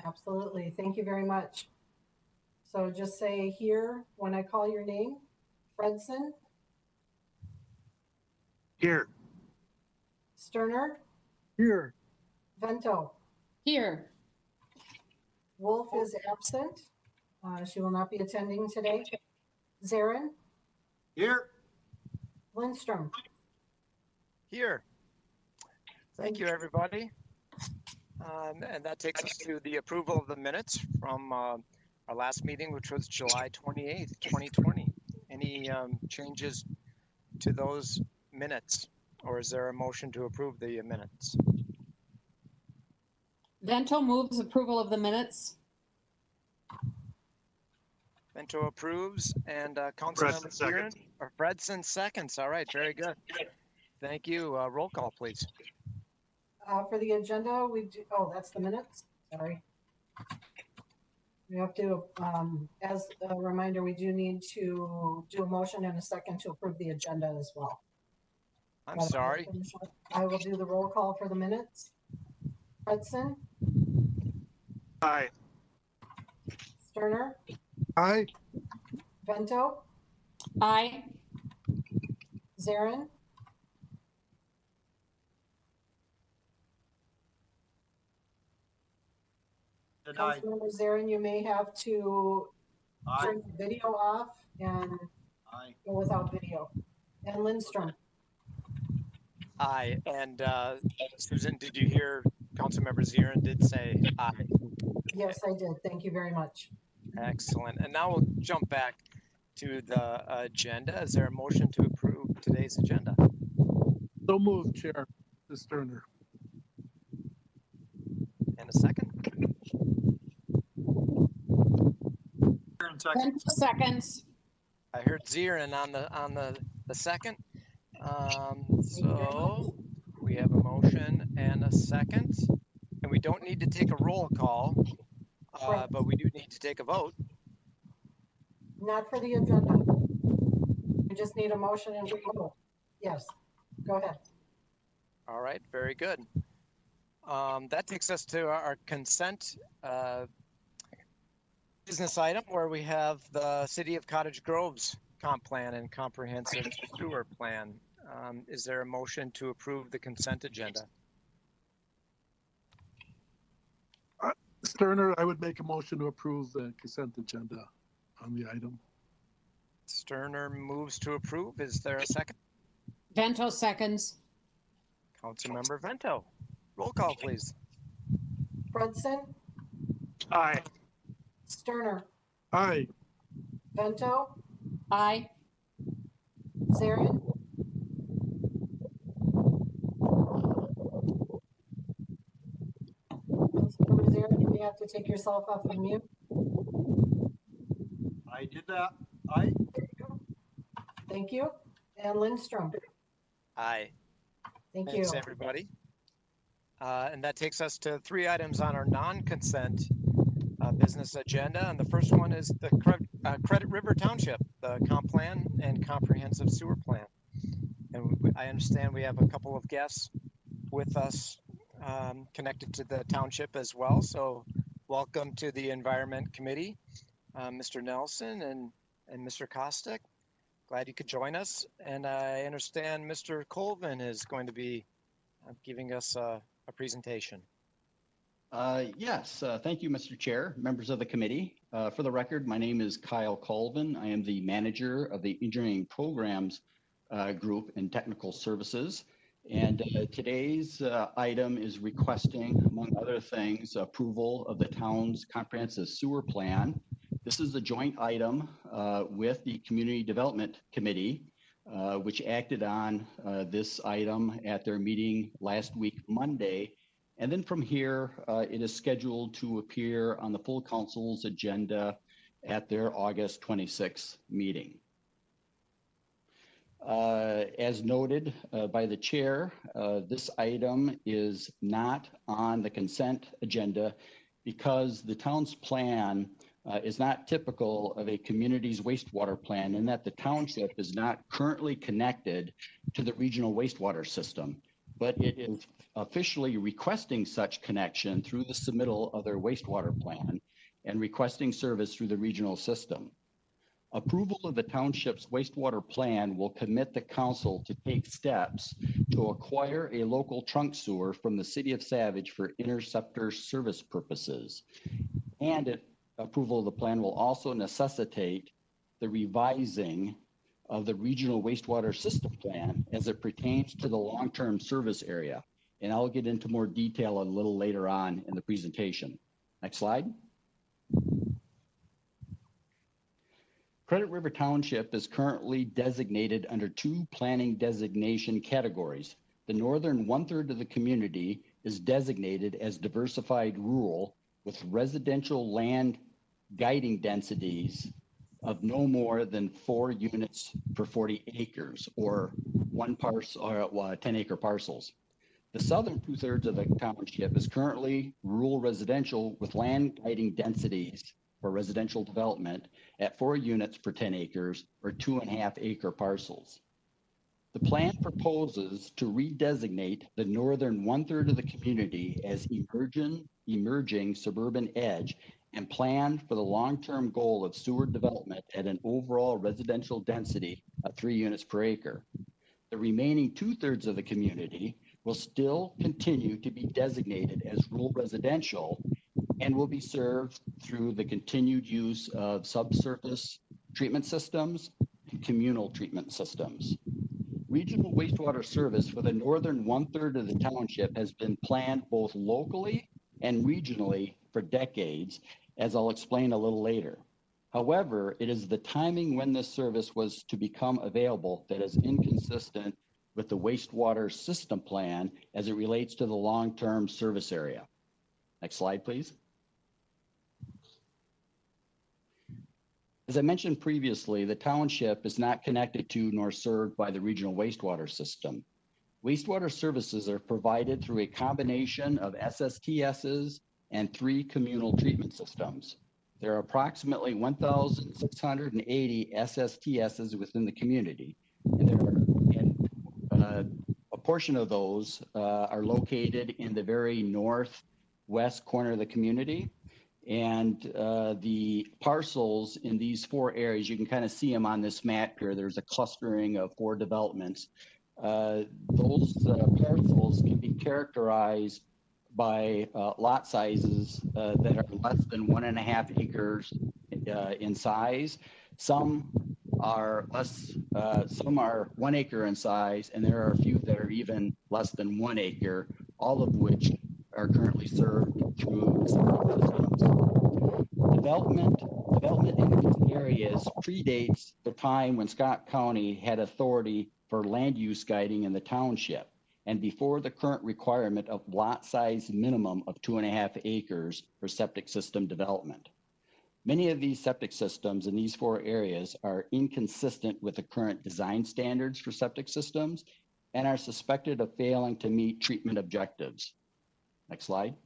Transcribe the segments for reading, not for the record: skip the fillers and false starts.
Absolutely. Thank you very much. So just say here when I call your name. Fredson. Here. Sterner. Here. Vento. Here. Wolf is absent. She will not be attending today. Zarin. Here. Lindstrom. Here. Thank you, everybody. And that takes us to the approval of the minutes from our last meeting, which was July 28th, 2020. Any changes to those minutes, or is there a motion to approve the minutes? Vento moves approval of the minutes. Vento approves, and Councilmember Sheeran, or Fredson seconds. All right, very good. Thank you. Roll call, please. For the agenda, we do, oh, that's the minutes. Sorry. We have to, as a reminder, we do need to do a motion and a second to approve the agenda as well. I'm sorry. I will do the roll call for the minutes. Hudson. Aye. Sterner. Aye. Vento. Aye. Zarin. Councilmember Zarin, you may have to turn the video off and go without video. And Lindstrom. Aye. And Susan, did you hear Councilmember Zarin did say aye? Yes, I did. Thank you very much. Excellent. And now we'll jump back to the agenda. Is there a motion to approve today's agenda? So moved, Chair. Ms. Turner. And a second? Seconds. I heard Zarin on the second. So we have a motion and a second, and we don't need to take a roll call, but we do need to take a vote. Not for the agenda. We just need a motion and a vote. Yes, go ahead. All right, very good. That takes us to our consent business item, where we have the City of Cottage Grove's comp plan and comprehensive sewer plan. Is there a motion to approve the consent agenda? Sterner, I would make a motion to approve the consent agenda on the item. Sterner moves to approve. Is there a second? Vento seconds. Councilmember Vento. Roll call, please. Fredson. Aye. Sterner. Aye. Vento. Aye. Zarin. Councilmember Zarin, you may have to take yourself off of mute. I did that. Aye. Thank you. And Lindstrom. Aye. Thanks, Thanks, everybody. And that takes us to 3 items on our non-consent business agenda. And the first one is the Credit River Township, the comp plan and comprehensive sewer plan. And I understand we have a couple of guests with us connected to the township as well. So welcome to the Environment Committee, Mr. Nelson and Mr. Kostick. Glad you could join us. And I understand Mr. Colvin is going to be giving us a presentation. Yes, thank you, Mr. Chair, members of the committee. For the record, my name is Kyle Colvin. I am the manager of the Engineering Programs Group in Technical Services. And today's item is requesting, among other things, approval of the town's comprehensive sewer plan. This is a joint item with the Community Development Committee, which acted on this item at their meeting last week, Monday. And then from here, it is scheduled to appear on the full council's agenda at their August 26th meeting. As noted by the chair, this item is not on the consent agenda because the town's plan is not typical of a community's wastewater plan, in that the township is not currently connected to the regional wastewater system. but it is officially requesting such connection through the submittal of their wastewater plan and requesting service through the regional system. Approval of the township's wastewater plan will commit the council to take steps to acquire a local trunk sewer from the city of Savage for interceptor service purposes. And approval of the plan will also necessitate the revising of the regional wastewater system plan as it pertains to the long-term service area. And I'll get into more detail a little later on in the presentation. Next slide. Credit River Township is currently designated under two planning designation categories. The northern one-third of the community is designated as diversified rural with residential land guiding densities of no more than 4 units per 40 acres or 10 acre parcels. The southern 2/3 of the township is currently rural residential with land guiding densities for residential development at 4 units per 10 acres or 2.5 acre parcels. The plan proposes to redesignate the northern 1/3 of the community as emerging suburban edge and plan for the long-term goal of sewer development at an overall residential density of 3 units per acre. The remaining 2/3 of the community will still continue to be designated as rural residential and will be served through the continued use of subsurface treatment systems and communal treatment systems. Regional wastewater service for the northern 1/3 of the township has been planned both locally and regionally for decades, as I'll explain a little later. However, it is the timing when this service was to become available that is inconsistent with the wastewater system plan as it relates to the long-term service area. Next slide, please. As I mentioned previously, the township is not connected to nor served by the regional wastewater system. Wastewater services are provided through a combination of SSTSs and 3 communal treatment systems. There are approximately 1,680 SSTSs within the community, and a portion of those are located in the very northwest corner of the community. And the parcels in these 4 areas, you can kind of see them on this map here. There's a clustering of 4 developments. Those parcels can be characterized by lot sizes that are less than 1.5 acres in size. Some are less, some are 1 acre in size, and there are a few that are even less than 1 acre, all of which are currently served through several systems. Development in these areas predates the time when Scott County had authority for land use guiding in the township, and before the current requirement of lot size minimum of 2.5 acres for septic system development. Many of these septic systems in these 4 areas are inconsistent with the current design standards for septic systems and are suspected of failing to meet treatment objectives. Next slide.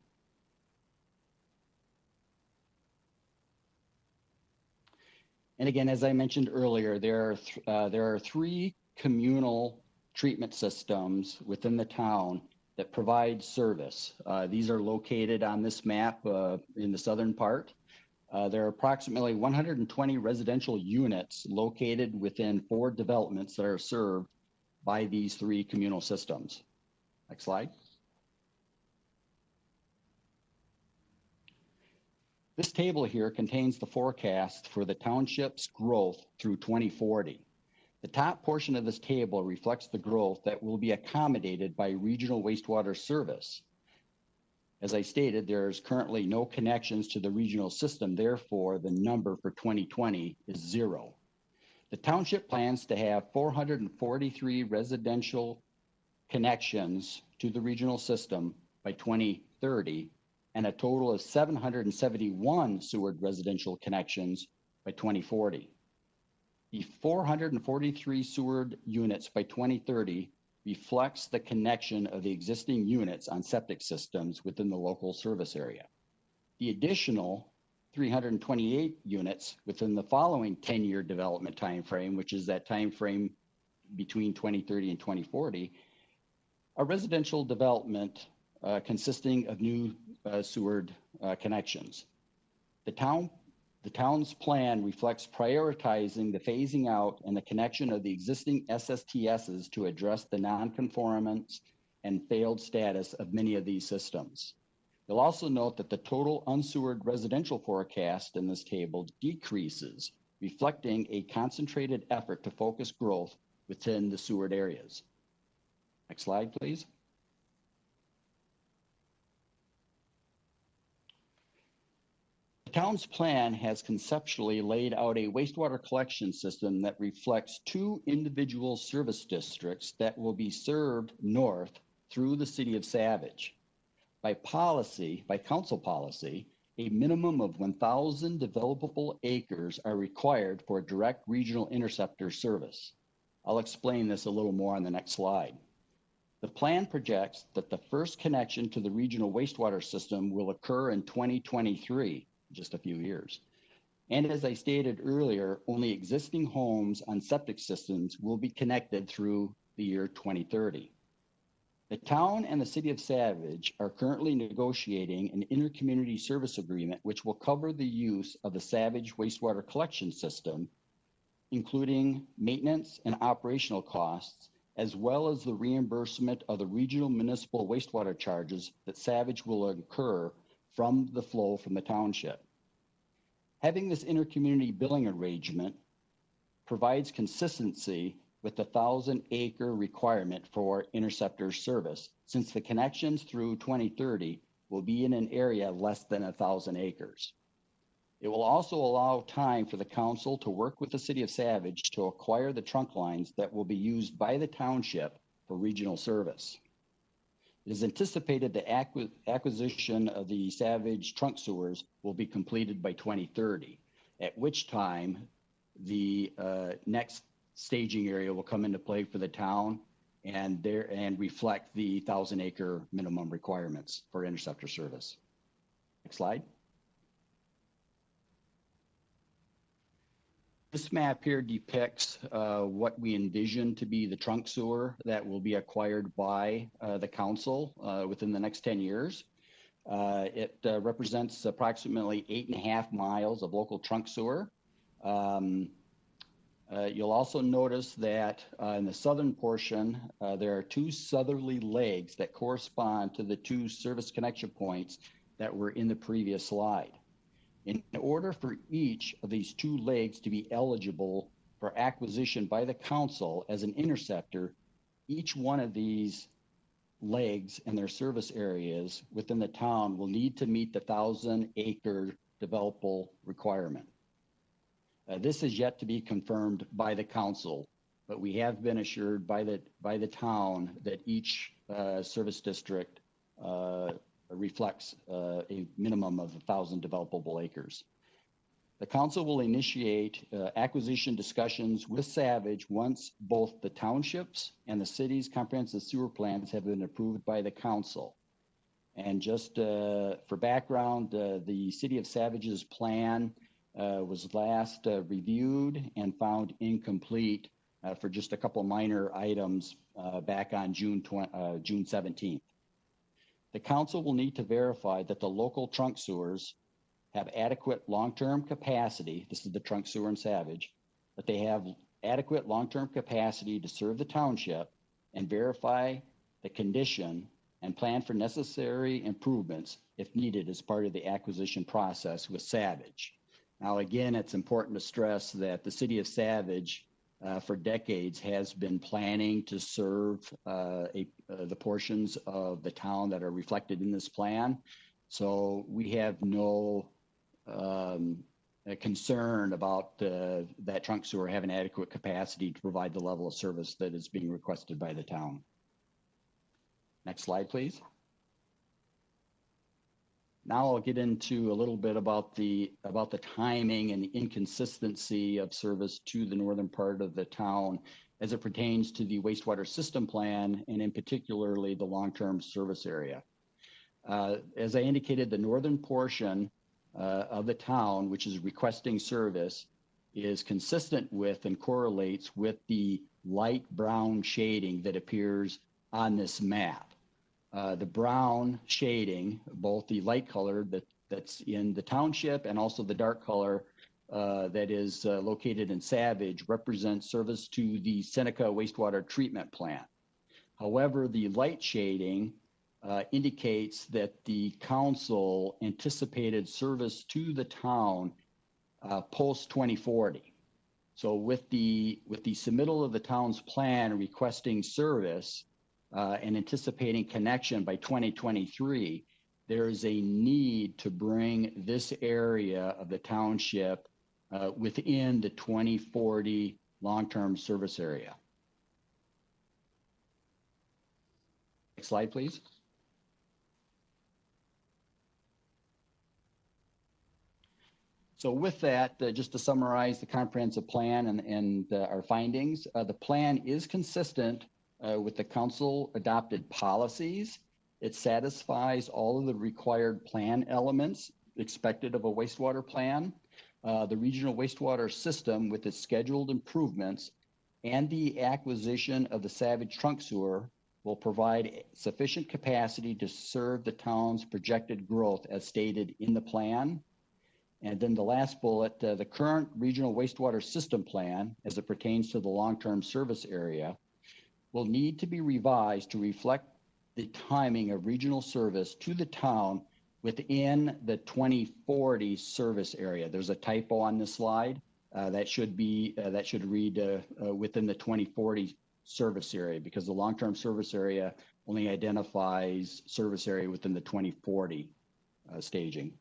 And again, as I mentioned earlier, there are 3 communal treatment systems within the town that provide service. These are located on this map in the southern part. There are approximately 120 residential units located within 4 developments that are served by these 3 communal systems. Next slide. This table here contains the forecast for the township's growth through 2040. The top portion of this table reflects the growth that will be accommodated by regional wastewater service. As I stated, there is currently no connections to the regional system, therefore the number for 2020 is 0. The township plans to have 443 residential connections to the regional system by 2030 and a total of 771 sewered residential connections by 2040. The 443 sewered units by 2030 reflects the connection of the existing units on septic systems within the local service area. The additional 328 units within the following 10-year development timeframe, which is that timeframe between 2030 and 2040, A residential development consisting of new sewer connections. The town's plan reflects prioritizing the phasing out and the connection of the existing SSTSs to address the nonconformance and failed status of many of these systems. You'll also note that the total unsewered residential forecast in this table decreases, reflecting a concentrated effort to focus growth within the sewered areas. Next slide, please. The town's plan has conceptually laid out a wastewater collection system that reflects two individual service districts that will be served north through the city of Savage. By council policy, a minimum of 1,000 developable acres are required for direct regional interceptor service. I'll explain this a little more on the next slide. The plan projects that the first connection to the regional wastewater system will occur in 2023, just a few years. And as I stated earlier, only existing homes on septic systems will be connected through the year 2030. The town and the city of Savage are currently negotiating an intercommunity service agreement which will cover the use of the Savage wastewater collection system, including maintenance and operational costs, as well as the reimbursement of the regional municipal wastewater charges that Savage will incur from the flow from the township. Having this intercommunity billing arrangement provides consistency with the 1,000-acre requirement for interceptor service, since the connections through 2030 will be in an area less than 1,000 acres. It will also allow time for the council to work with the city of Savage to acquire the trunk lines that will be used by the township for regional service. It is anticipated the acquisition of the Savage trunk sewers will be completed by 2030, at which time the next staging area will come into play for the town and reflect the 1,000-acre minimum requirements for interceptor service. Next slide. This map here depicts what we envision to be the trunk sewer that will be acquired by the council within the next 10 years. It represents approximately 8.5 miles of local trunk sewer. You'll also notice that in the southern portion, there are two southerly legs that correspond to the two service connection points that were in the previous slide. In order for each of these two legs to be eligible for acquisition by the council as an interceptor, each one of these legs and their service areas within the town will need to meet the 1,000-acre developable requirement. This is yet to be confirmed by the council, but we have been assured by the town that each service district reflects a minimum of 1,000 developable acres. The council will initiate acquisition discussions with Savage once both the townships and the city's comprehensive sewer plans have been approved by the council. And just for background, the city of Savage's plan was last reviewed and found incomplete for just a couple minor items back on June 17th. The council will need to verify that the local trunk sewers have adequate long-term capacity. This is the trunk sewer in Savage, but they have adequate long-term capacity to serve the township, and verify the condition and plan for necessary improvements if needed as part of the acquisition process with Savage. Now, again, it's important to stress that the city of Savage for decades has been planning to serve the portions of the town that are reflected in this plan. So we have no concern about that trunk sewer having adequate capacity to provide the level of service that is being requested by the town. Next slide, please. Now I'll get into a little bit about the timing and the inconsistency of service to the northern part of the town as it pertains to the wastewater system plan, and in particularly the long-term service area. As I indicated, the northern portion of the town, which is requesting service, is consistent with and correlates with the light brown shading that appears on this map. The brown shading, both the light color that's in the township and also the dark color that is located in Savage, represents service to the Seneca wastewater treatment plant. However, the light shading indicates that the council anticipated service to the town post 2040. So with the submittal of the town's plan requesting service and anticipating connection by 2023, there is a need to bring this area of the township within the 2040 long-term service area. Next slide, please. So with that, just to summarize the comprehensive plan and our findings, the plan is consistent with the council adopted policies. It satisfies all of the required plan elements expected of a wastewater plan. The regional wastewater system with its scheduled improvements and the acquisition of the Savage trunk sewer will provide sufficient capacity to serve the town's projected growth as stated in the plan. And then the last bullet, the current regional wastewater system plan, as it pertains to the long-term service area, will need to be revised to reflect the timing of regional service to the town within the 2040 service area. There's a typo on this slide. That should read within the 2040 service area, because the long-term service area only identifies service area within the 2040 staging.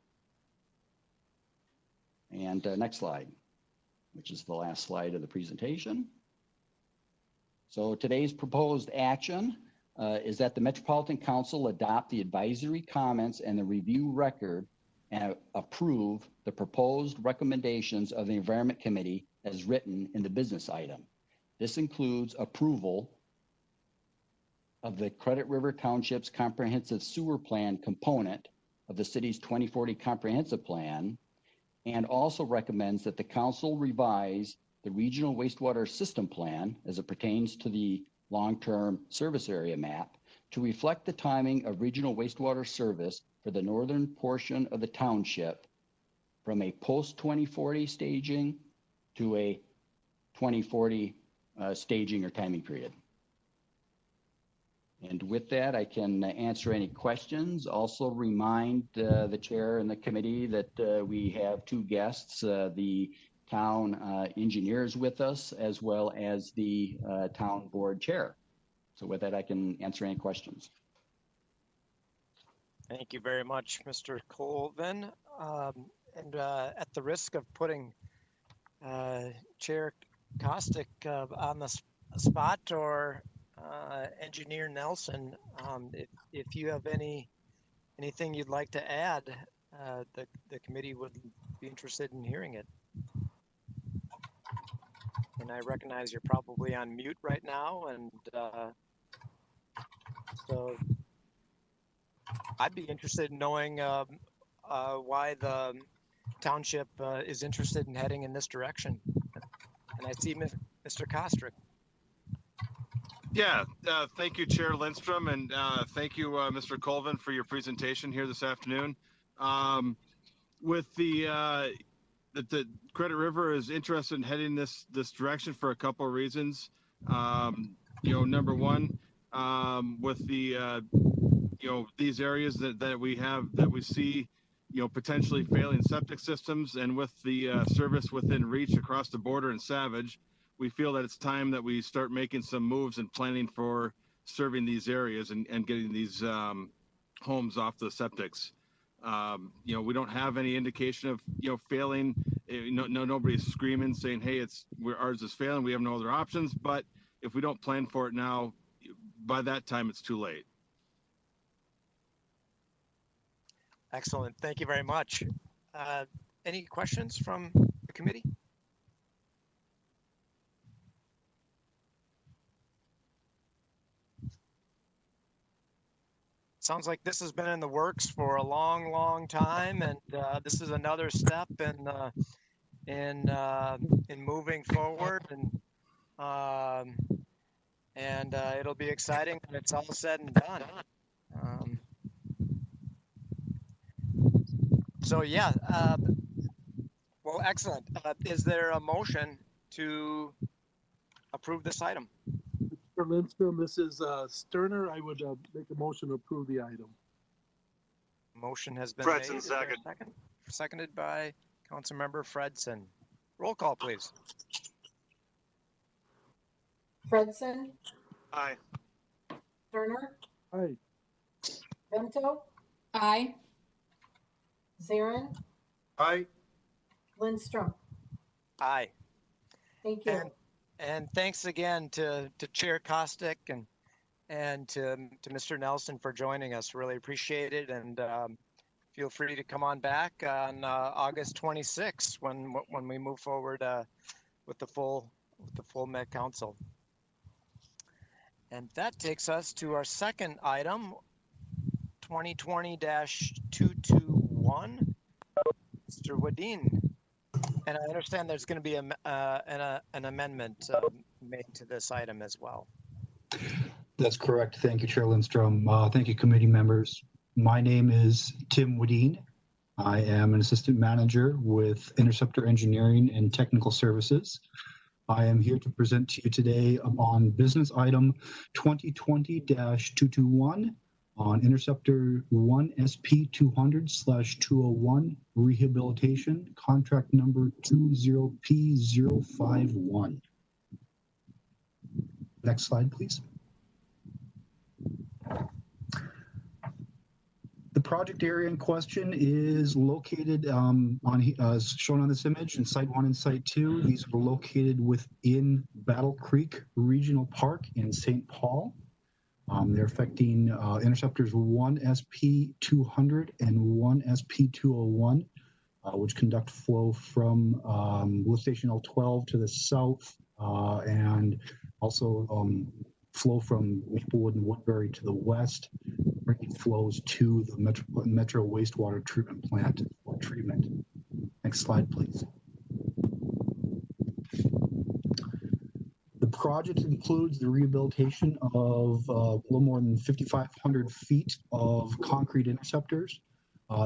And next slide, which is the last slide of the presentation. So today's proposed action is that the Metropolitan Council adopt the advisory comments and the review record and approve the proposed recommendations of the Environment Committee as written in the business item. This includes approval of the Credit River Township's comprehensive sewer plan component of the city's 2040 comprehensive plan, and also recommends that the council revise the regional wastewater system plan as it pertains to the long-term service area map to reflect the timing of regional wastewater service for the northern portion of the township from a post-2040 staging to a 2040 staging or timing period. And with that, I can answer any questions. Also remind the chair and the committee that we have two guests, the town engineers with us, as well as the town board chair. So with that, I can answer any questions. Thank you very much, Mr. Colvin. And at the risk of putting Chair Kostick on the spot, or Engineer Nelson, if you have anything you'd like to add, the committee would be interested in hearing it. And I recognize you're probably on mute right now, and so I'd be interested in knowing why the township is interested in heading in this direction. And I see Mr. Kostrick. Yeah, thank you, Chair Lindstrom, and thank you, Mr. Colvin, for your presentation here this afternoon. With the Credit River is interested in heading this direction for a couple of reasons. Number one, with the these areas that we see, potentially failing septic systems, and with the service within reach across the border in Savage, we feel that it's time that we start making some moves and planning for serving these areas and getting these homes off the septics. We don't have any indication of failing. Nobody's screaming saying, hey, ours is failing, we have no other options. But if we don't plan for it now, by that time it's too late. Excellent. Thank you very much. Any questions from the committee? Sounds like this has been in the works for a long, long time, and this is another step in moving forward and it'll be exciting when it's all said and done. So yeah, well, excellent. Is there a motion to approve this item? For Lindstrom, this is Sterner. I would make a motion to approve the item. Motion has been Fredson, made. Is there a second. Seconded by Councilmember Fredson. Roll call, please. Fredson, Aye. Turner, Aye. Vento, Aye. Zarin, Aye. Lindstrom. Aye. Thank you. And thanks again to Chair Kostick and to Mr. Nelson for joining us. Really appreciate it. And feel free to come on back on August 26th when we move forward with the full Met Council. And that takes us to our second item, 2020-221, Mr. Wadeen. And I understand there's going to be an amendment made to this item as well. That's correct. Thank you, Chair Lindstrom. Thank you, committee members. My name is Tim Wadeen. I am an assistant manager with Interceptor Engineering and Technical Services. I am here to present to you today on business item 2020-221 on Interceptor 1 SP 200/201 rehabilitation, contract number 20P051. Next slide, please. The project area in question is located as shown on this image in Site 1 and Site 2. These are located within Battle Creek Regional Park in St. Paul. They're affecting interceptors 1 SP 200 and 1 SP 201, which conduct flow from lift station L12 to the south and also flow from Maplewood and Woodbury to the west, bringing flows to the Metro Wastewater Treatment Plant for treatment. Next slide, please. The project includes the rehabilitation of a little more than 5,500 feet of concrete interceptors.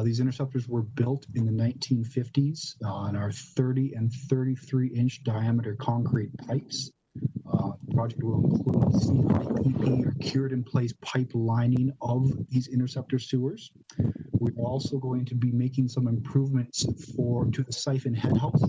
These interceptors were built in the 1950s and are 30 and 33-inch diameter concrete pipes. The project will include CIPP or cured-in-place pipe lining of these interceptor sewers. We're also going to be making some improvements to the siphon head house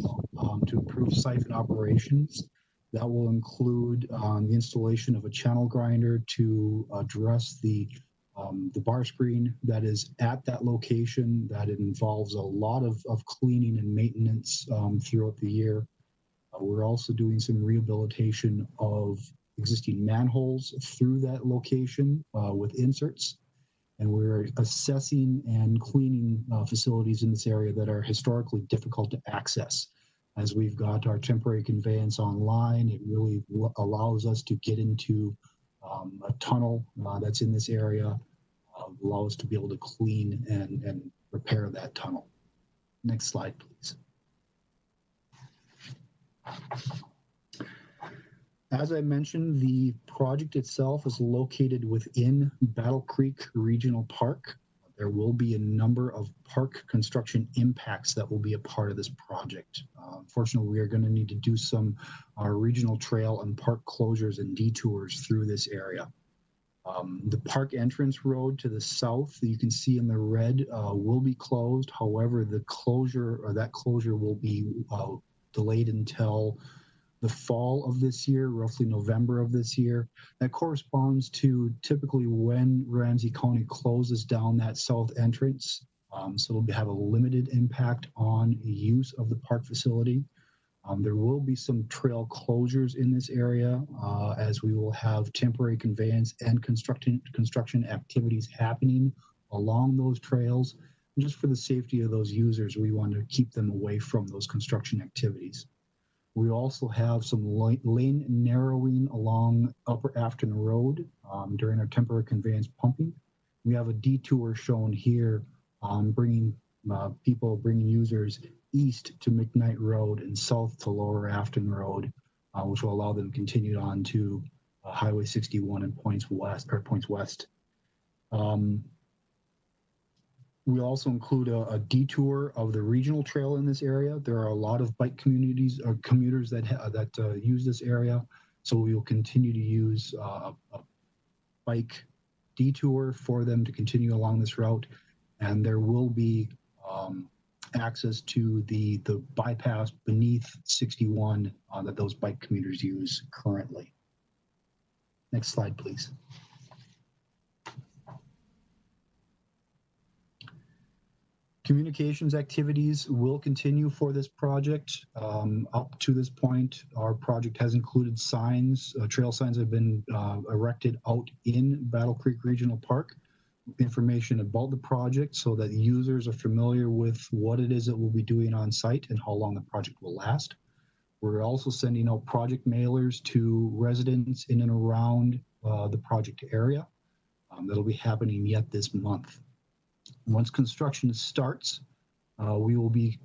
to improve siphon operations. That will include the installation of a channel grinder to address the bar screen that is at that location. That involves a lot of cleaning and maintenance throughout the year. We're also doing some rehabilitation of existing manholes through that location with inserts. And we're assessing and cleaning facilities in this area that are historically difficult to access. As we've got our temporary conveyance online, it really allows us to get into a tunnel that's in this area, allow us to be able to clean and repair that tunnel. Next slide, please. As I mentioned, the project itself is located within Battle Creek Regional Park. There will be a number of park construction impacts that will be a part of this project. Unfortunately, we are going to need to do some regional trail and park closures and detours through this area. The park entrance road to the south, you can see in the red, will be closed. However, that closure will be delayed until the fall of this year, roughly November of this year. That corresponds to typically when Ramsey County closes down that south entrance. So it'll have a limited impact on use of the park facility. There will be some trail closures in this area as we will have temporary conveyance and construction activities happening along those trails. And just for the safety of those users, we want to keep them away from those construction activities. We also have some lane narrowing along Upper Afton Road during our temporary conveyance pumping. We have a detour shown here bringing users east to McKnight Road and south to Lower Afton Road, which will allow them to continue on to Highway 61 and points west. We also include a detour of the regional trail in this area. There are a lot of bike communities or commuters that use this area, so we will continue to use a bike detour for them to continue along this route, and there will be access to the bypass beneath 61 that those bike commuters use currently. Next slide, please. Communications activities will continue for this project. Up to this point, our project has included signs, trail signs have been erected out in Battle Creek Regional Park, information about the project so that users are familiar with what it is that we'll be doing on site and how long the project will last. We're also sending out project mailers to residents in and around the project area. That'll be happening yet this month. Once construction starts, we will be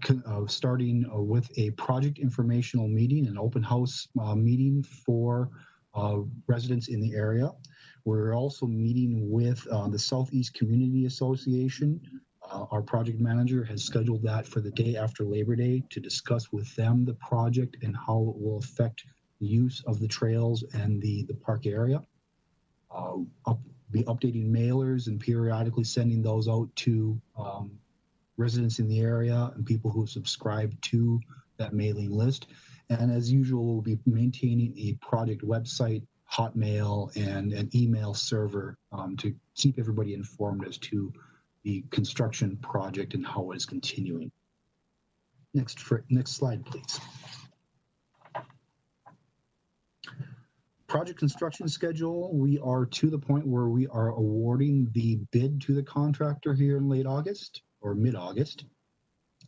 starting with a project informational meeting, an open house meeting for residents in the area. We're also meeting with the Southeast Community Association. Our project manager has scheduled that for the day after Labor Day to discuss with them the project and how it will affect the use of the trails and the park area. Be updating mailers and periodically sending those out to residents in the area and people who subscribe to that mailing list. And as usual, we'll be maintaining a project website, Hotmail, and an email server to keep everybody informed as to the construction project and how it is continuing. Next slide, please. Project construction schedule, we are to the point where we are awarding the bid to the contractor here in late August or mid-August.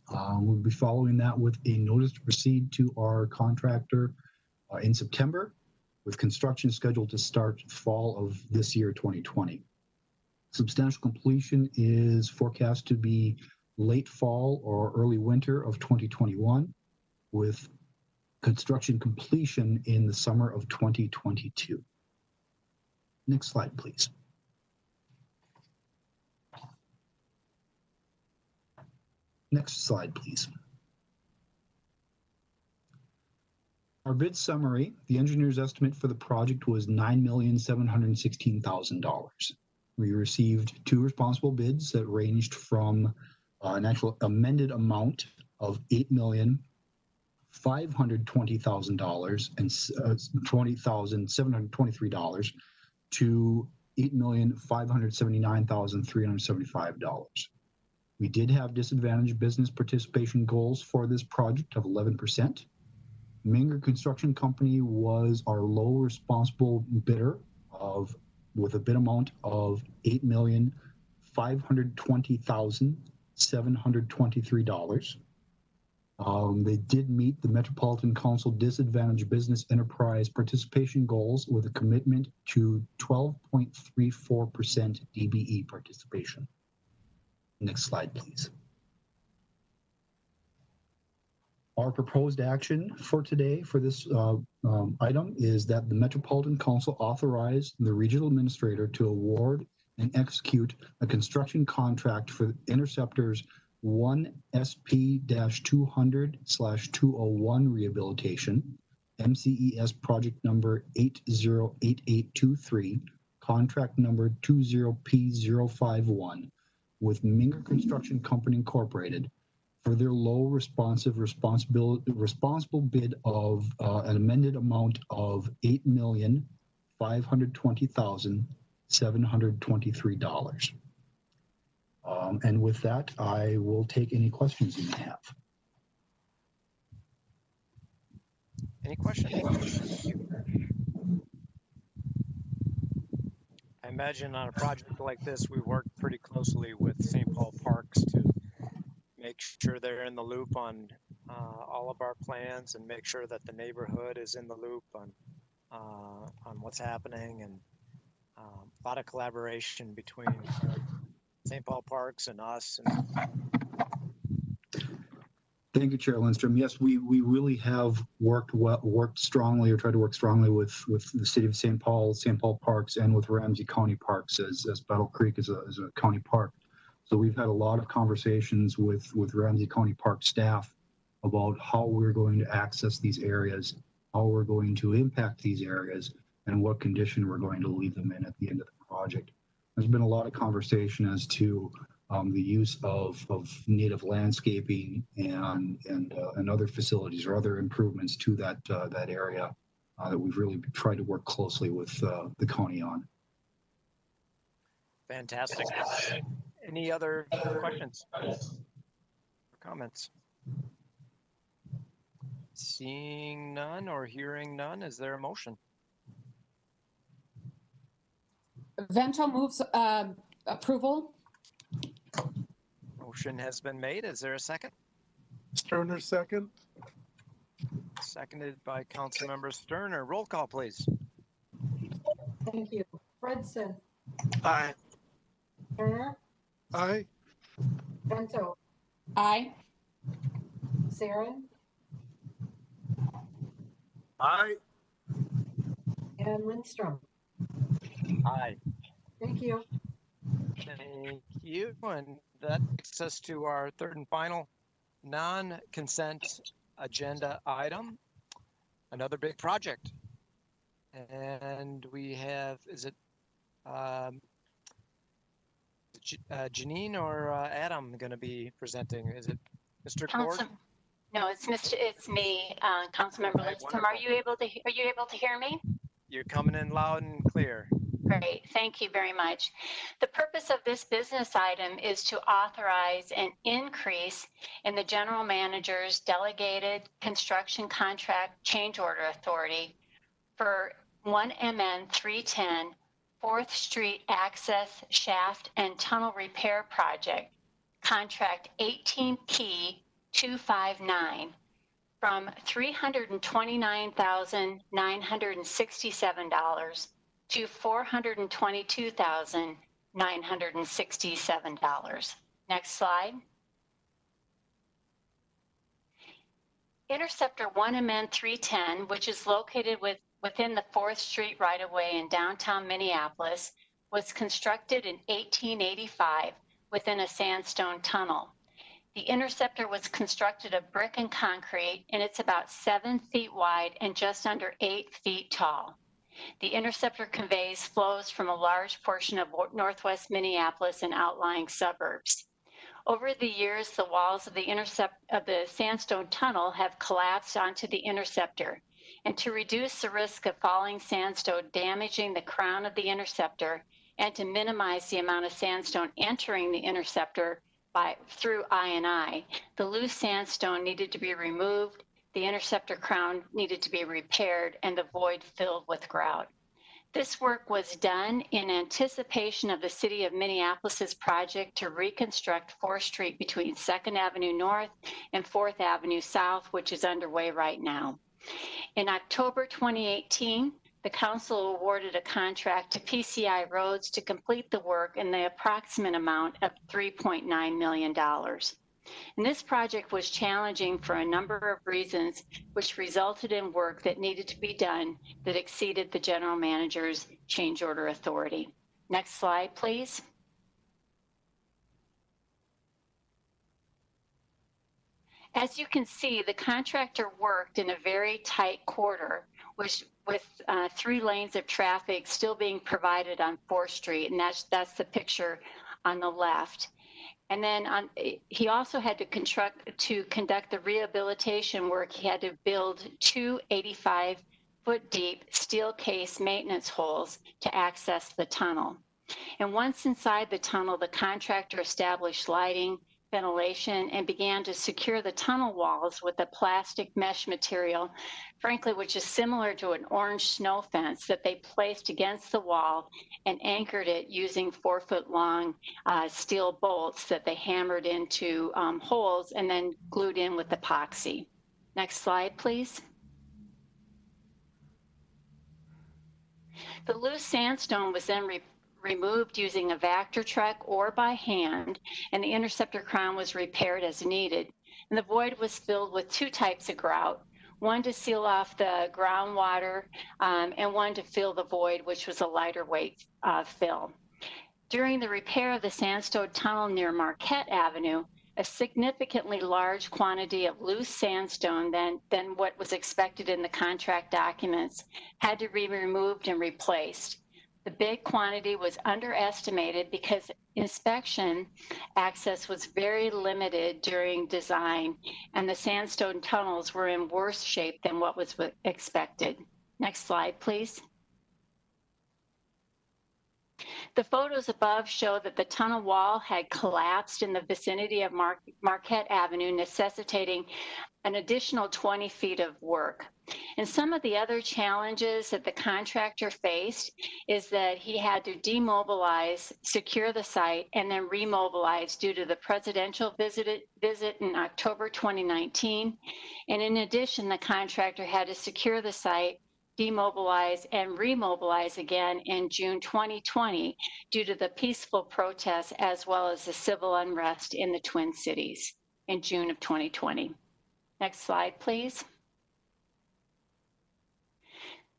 We'll be following that with a notice to proceed to our contractor in September, with construction scheduled to start fall of this year, 2020. Substantial completion is forecast to be late fall or early winter of 2021, with construction completion in the summer of 2022. Next slide, please. Next slide, please. Our bid summary, the engineer's estimate for the project was $9,716,000. We received 2 responsible bids that ranged from an actual amended amount of $8,520,000 and $20,723 to $8,579,375. We did have disadvantaged business participation goals for this project of 11%. Minger Construction Company was our low responsible bidder with a bid amount of $8,520,723. They did meet the Metropolitan Council disadvantaged business enterprise participation goals with a commitment to 12.34% DBE participation. Next slide, please. Our proposed action for today for this item is that the Metropolitan Council authorize the regional administrator to award and execute a construction contract for Interceptor's 1 SP-200/201 rehabilitation, MCES project number 808823, contract number 20P051, with Minger Construction Company Incorporated, for their low responsible bid of an amended amount of $8,520,723. And with that, I will take any questions you may have. Any questions? I imagine on a project like this, we work pretty closely with St. Paul Parks to make sure they're in the loop on all of our plans and make sure that the neighborhood is in the loop on what's happening, and a lot of collaboration between St. Paul Parks and us. And Thank you, Chair Lindstrom. Yes, we really have worked strongly, or tried to work strongly with the city of St. Paul Parks, and with Ramsey County Parks, as Battle Creek is a county park. So we've had a lot of conversations with Ramsey County Park staff about how we're going to access these areas, how we're going to impact these areas, and what condition we're going to leave them in at the end of the project. There's been a lot of conversation as to the use of native landscaping and other facilities or other improvements to that area that we've really tried to work closely with the county on. Fantastic. Any other questions or comments? Seeing none or hearing none, is there a motion? Vento moves approval. Motion has been made. Is there a second? Sterner, second. Seconded by Councilmember Sterner. Roll call, please. Thank you. Fredson, Aye. Turner, Aye. Bento, Aye. Sarin, Aye. and Lindstrom. Aye. Thank you. Thank you. And that takes us to our third and final non-consent agenda item, another big project. And we have, is it Janine or Adam going to be presenting? Is it Mr. Cord? No, it's me, Councilmember Lindstrom. Are you able to hear me? You're coming in loud and clear. Great, thank you very much. The purpose of this business item is to authorize an increase in the general manager's delegated construction contract change order authority for 1MN 310 4th Street Access Shaft and Tunnel Repair Project, contract 18P 259, from $329,967 to $422,967. Next slide. Interceptor 1MN 310, which is located within the 4th Street right-of-way in downtown Minneapolis, was constructed in 1885 within a sandstone tunnel. The interceptor was constructed of brick and concrete, and it's about 7 feet wide and just under 8 feet tall. The interceptor conveys flows from a large portion of northwest Minneapolis and outlying suburbs. Over the years, the walls of the sandstone tunnel have collapsed onto the interceptor. And to reduce the risk of falling sandstone damaging the crown of the interceptor, and to minimize the amount of sandstone entering the interceptor through I&I, the loose sandstone needed to be removed, the interceptor crown needed to be repaired, and the void filled with grout. This work was done in anticipation of the City of Minneapolis's project to reconstruct 4th Street between 2nd Avenue North and 4th Avenue South, which is underway right now. In October 2018, the council awarded a contract to PCI Roads to complete the work in the approximate amount of $3.9 million. And this project was challenging for a number of reasons, which resulted in work that needed to be done that exceeded the general manager's change order authority. Next slide, please. As you can see, the contractor worked in a very tight quarter, with 3 lanes of traffic still being provided on 4th Street, and that's the picture on the left. And then he also had to conduct the rehabilitation work. He had to build 2 85-foot deep steel case maintenance holes to access the tunnel. And once inside the tunnel, the contractor established lighting, ventilation, and began to secure the tunnel walls with a plastic mesh material, frankly, which is similar to an orange snow fence that they placed against the wall and anchored it using 4-foot-long steel bolts that they hammered into holes and then glued in with epoxy. Next slide, please. The loose sandstone was then removed using a Vector truck or by hand, and the interceptor crown was repaired as needed. and the void was filled with two types of grout, one to seal off the groundwater and one to fill the void, which was a lighter weight fill. During the repair of the sandstone tunnel near Marquette Avenue, a significantly large quantity of loose sandstone than what was expected in the contract documents had to be removed and replaced. The big quantity was underestimated because inspection access was very limited during design, and the sandstone tunnels were in worse shape than what was expected. Next slide, please. The photos above show that the tunnel wall had collapsed in the vicinity of Marquette Avenue, necessitating an additional 20 feet of work. And some of the other challenges that the contractor faced is that he had to demobilize, secure the site, and then remobilize due to the presidential visit in October 2019. And in addition, the contractor had to secure the site, demobilize, and remobilize again in June 2020 due to the peaceful protests as well as the civil unrest in the Twin Cities in June of 2020. Next slide, please.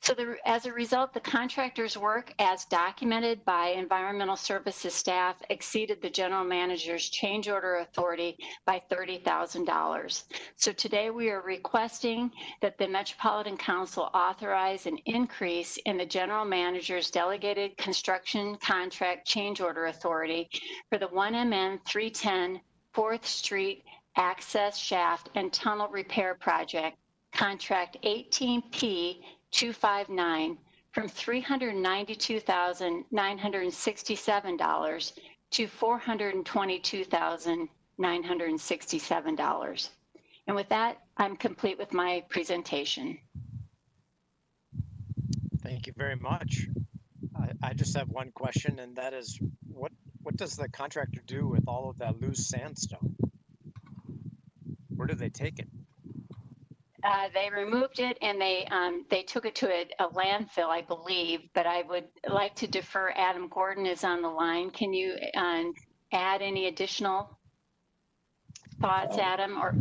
So as a result, the contractor's work, as documented by environmental services staff, exceeded the general manager's change order authority by $30,000. So today we are requesting that the Metropolitan Council authorize an increase in the general manager's delegated construction contract change order authority for the 1MN 310 4th Street Access Shaft and Tunnel Repair Project, contract 18P 259, from $392,967 to $422,967. And with that, I'm complete with my presentation. Thank you very much. I just have one question, and that is, what does the contractor do with all of that loose sandstone? Where do they take it? They removed it and they took it to a landfill, I believe, but I would like to defer. Adam Gordon is on the line. Can you add any additional thoughts, Adam? Or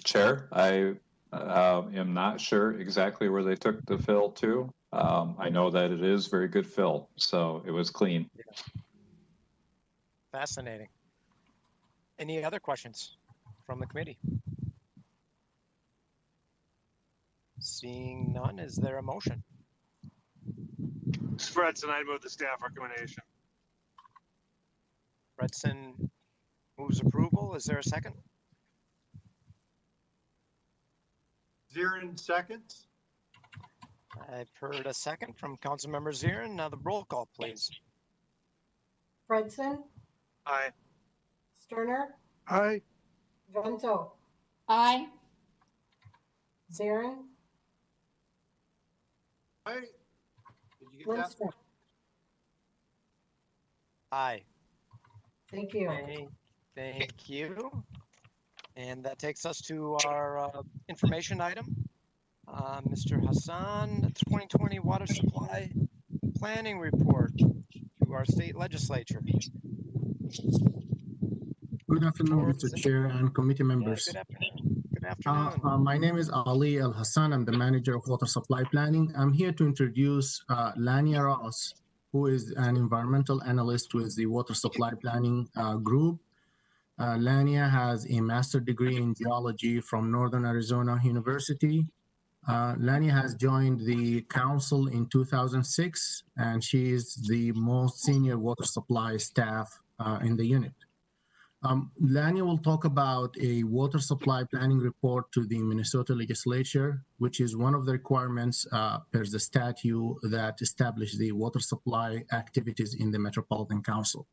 Chair, I am not sure exactly where they took the fill to. I know that it is very good fill, so it was clean. Yeah. Fascinating. Any other questions from the committee? Seeing none, is there a motion? Fredson, I move the staff recommendation. Fredson moves approval. Is there a second? Zirin seconds. I've heard a second from Councilmember Zirin. Now the roll call, please. Fredson, Aye. Sterner, Aye. Vento, Aye. Zarin, Aye. Did you get that? Lindstrom. Aye. Thank you. Thank you. And that takes us to our information item. Mr. Hassan, the 2020 Water Supply Planning Report to our state legislature. Good afternoon, Mr. Chair and committee members. Good afternoon. Good afternoon. My name is Ali El Hassan. I'm the manager of water supply planning. I'm here to introduce Lania Ross, who is an environmental analyst with the water supply planning group. Lania has a master's degree in geology from Northern Arizona University. Lania has joined the council in 2006, and she is the most senior water supply staff in the unit. Lania will talk about a water supply planning report to the Minnesota legislature, which is one of the requirements per the statute that establish the water supply activities in the Metropolitan Council.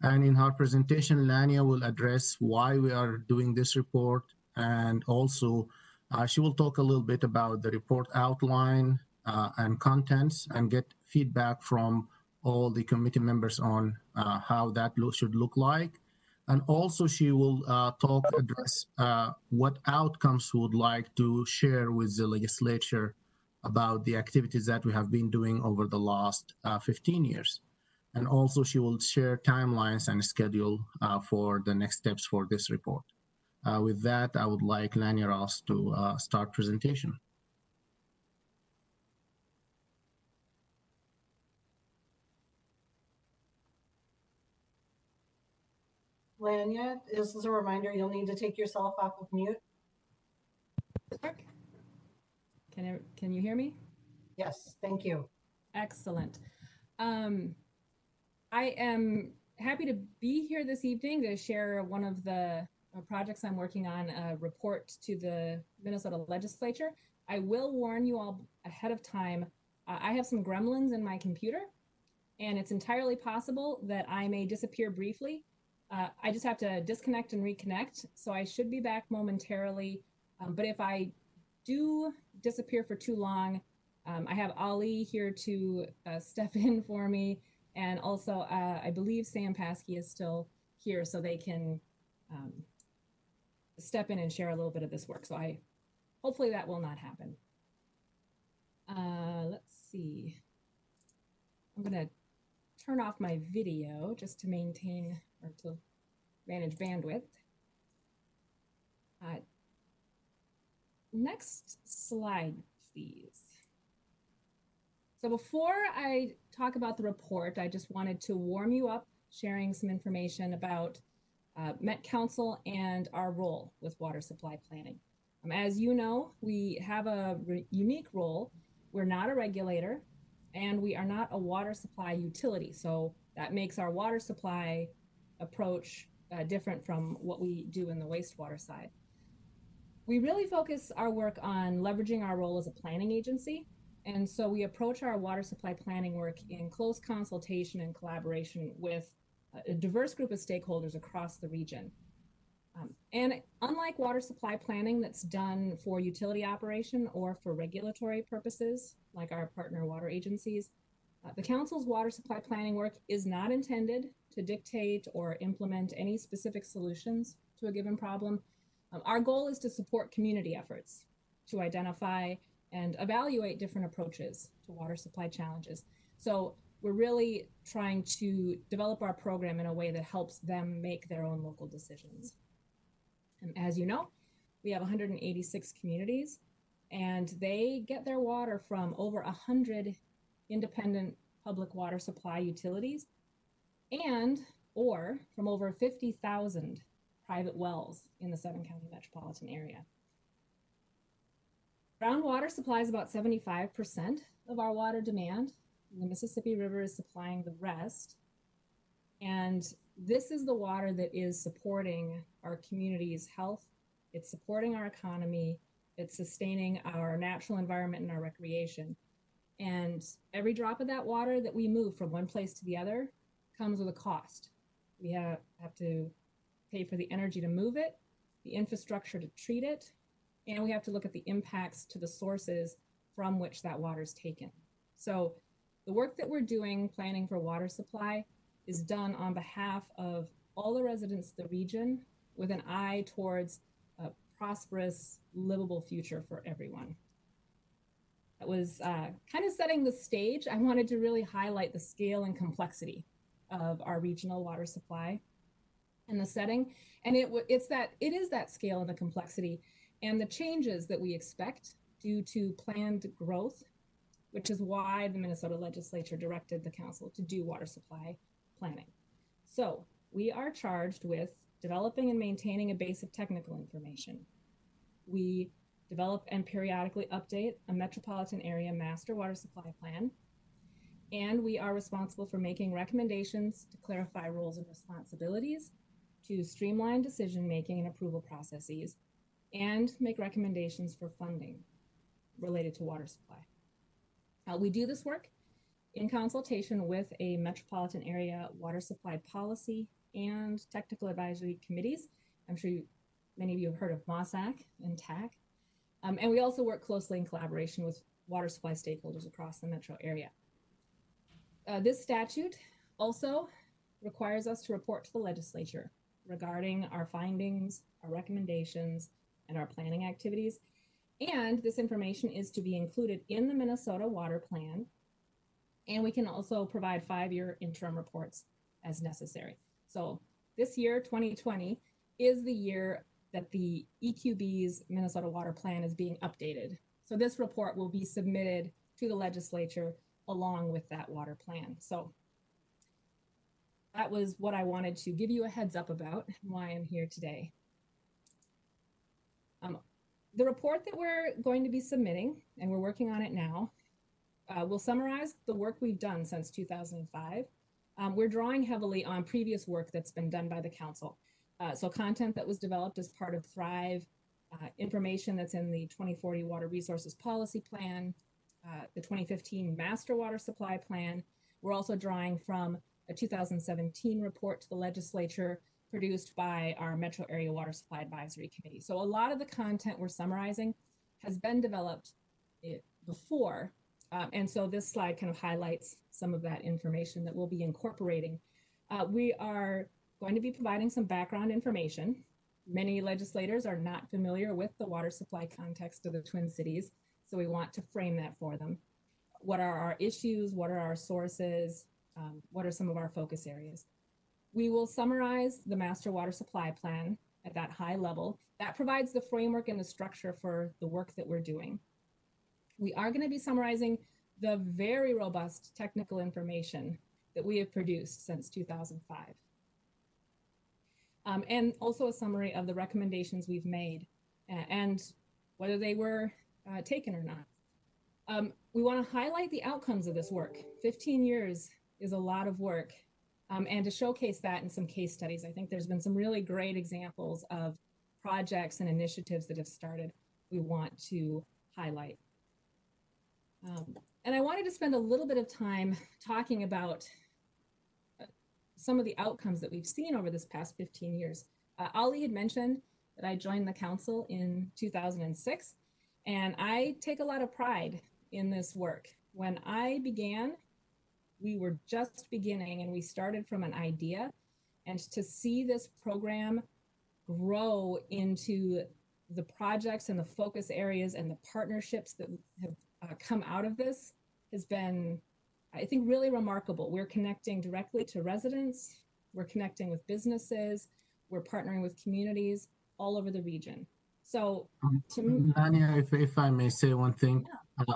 And in her presentation, Lania will address why we are doing this report, and also she will talk a little bit about the report outline and contents, and get feedback from all the committee members on how that should look like. And also she will address what outcomes we would like to share with the legislature about the activities that we have been doing over the last 15 years. And also she will share timelines and schedule for the next steps for this report. With that, I would like Lania Ross to start presentation. Lanya, this is a reminder, you'll need to take yourself off of mute. Can you hear me? Yes, thank you. Excellent. I am happy to be here this evening to share one of the projects I'm working on, a report to the Minnesota legislature. I will warn you all ahead of time, I have some gremlins in my computer, and it's entirely possible that I may disappear briefly. I just have to disconnect and reconnect, so I should be back momentarily. But if I do disappear for too long, I have Ali here to step in for me. And also, I believe Sam Paskey is still here, so they can step in and share a little bit of this work. So hopefully that will not happen. Let's see. I'm gonna turn off my video just to maintain or to manage bandwidth. Next slide, please. So before I talk about the report, I just wanted to warm you up, sharing some information about Met Council and our role with water supply planning. As you know, we have a unique role. We're not a regulator, and we are not a water supply utility. So that makes our water supply approach different from what we do in the wastewater side. We really focus our work on leveraging our role as a planning agency. And so we approach our water supply planning work in close consultation and collaboration with a diverse group of stakeholders across the region. And unlike water supply planning that's done for utility operation or for regulatory purposes, like our partner water agencies, the Council's water supply planning work is not intended to dictate or implement any specific solutions to a given problem. Our goal is to support community efforts to identify and evaluate different approaches to water supply challenges. So we're really trying to develop our program in a way that helps them make their own local decisions. And as you know, we have 186 communities, and they get their water from over 100 independent public water supply utilities or from over 50,000 private wells in the 7-county metropolitan area. Groundwater supplies about 75% of our water demand. The Mississippi River is supplying the rest. And this is the water that is supporting our community's health. It's supporting our economy. It's sustaining our natural environment and our recreation. And every drop of that water that we move from one place to the other comes with a cost. We have to pay for the energy to move it, the infrastructure to treat it, and we have to look at the impacts to the sources from which that water is taken. So the work that we're doing, planning for water supply, is done on behalf of all the residents of the region with an eye towards a prosperous, livable future for everyone. That was kind of setting the stage. I wanted to really highlight the scale and complexity of our regional water supply and the setting. And it is that scale and the complexity and the changes that we expect due to planned growth, which is why the Minnesota legislature directed the council to do water supply planning. So we are charged with developing and maintaining a base of technical information. We develop and periodically update a metropolitan area master water supply plan. And we are responsible for making recommendations to clarify roles and responsibilities, to streamline decision-making and approval processes, and make recommendations for funding related to water supply. We do this work in consultation with a metropolitan area water supply policy and technical advisory committees. I'm sure many of you have heard of MOSAC and TAC. And we also work closely in collaboration with water supply stakeholders across the metro area. This statute also requires us to report to the legislature regarding our findings, our recommendations, and our planning activities. And this information is to be included in the Minnesota Water Plan. And we can also provide 5-year interim reports as necessary. So this year, 2020, is the year that the EQB's Minnesota Water Plan is being updated. So this report will be submitted to the legislature along with that water plan. So that was what I wanted to give you a heads up about and why I'm here today. The report that we're going to be submitting, and we're working on it now, will summarize the work we've done since 2005. We're drawing heavily on previous work that's been done by the council. So content that was developed as part of Thrive, information that's in the 2040 Water Resources Policy Plan, the 2015 Master Water Supply Plan. We're also drawing from a 2017 report to the legislature produced by our Metro Area Water Supply Advisory Committee. So a lot of the content we're summarizing has been developed before. And so this slide kind of highlights some of that information that we'll be incorporating. We are going to be providing some background information. Many legislators are not familiar with the water supply context of the Twin Cities, so we want to frame that for them. What are our issues? What are our sources? What are some of our focus areas? We will summarize the Master Water Supply Plan at that high level. That provides the framework and the structure for the work that we're doing. We are going to be summarizing the very robust technical information that we have produced since 2005. And also a summary of the recommendations we've made and whether they were taken or not. We want to highlight the outcomes of this work. 15 years is a lot of work. And to showcase that in some case studies, I think there's been some really great examples of projects and initiatives that have started we want to highlight. And I wanted to spend a little bit of time talking about some of the outcomes that we've seen over this past 15 years. Ali had mentioned that I joined the council in 2006, and I take a lot of pride in this work. When I began, we were just beginning and we started from an idea, and to see this program grow into the projects and the focus areas and the partnerships that have come out of this has been, I think, really remarkable. We're connecting directly to residents, we're connecting with businesses, we're partnering with communities all over the region. So, Nania, if I may say one thing,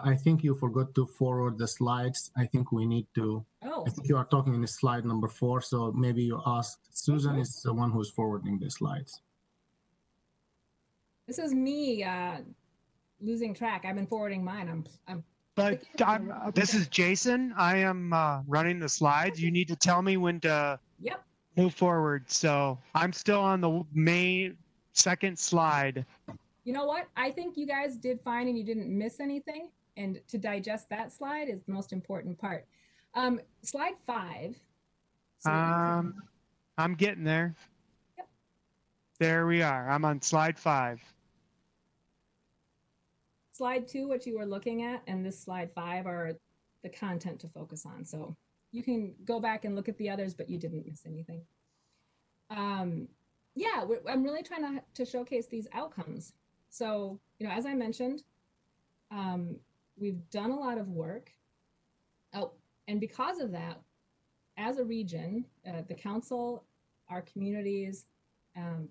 I think you forgot to forward the slides. I think we need to. Oh. I think you are talking in slide number 4, so maybe you ask. Susan is the one who's forwarding the slides. This is me losing track. I've been forwarding mine. This is Jason. I am running the slides. You need to tell me when to move forward. So I'm still on the main second slide. You know what? I think you guys did fine and you didn't miss anything. And to digest that slide is the most important part. Slide 5. I'm getting there. Yep. There we are. I'm on slide 5. Slide 2, what you were looking at, and this slide 5 are the content to focus on. So you can go back and look at the others, but you didn't miss anything. Yeah, I'm really trying to showcase these outcomes. So, you know, as I mentioned, we've done a lot of work. Oh, and because of that, as a region, the council, our communities,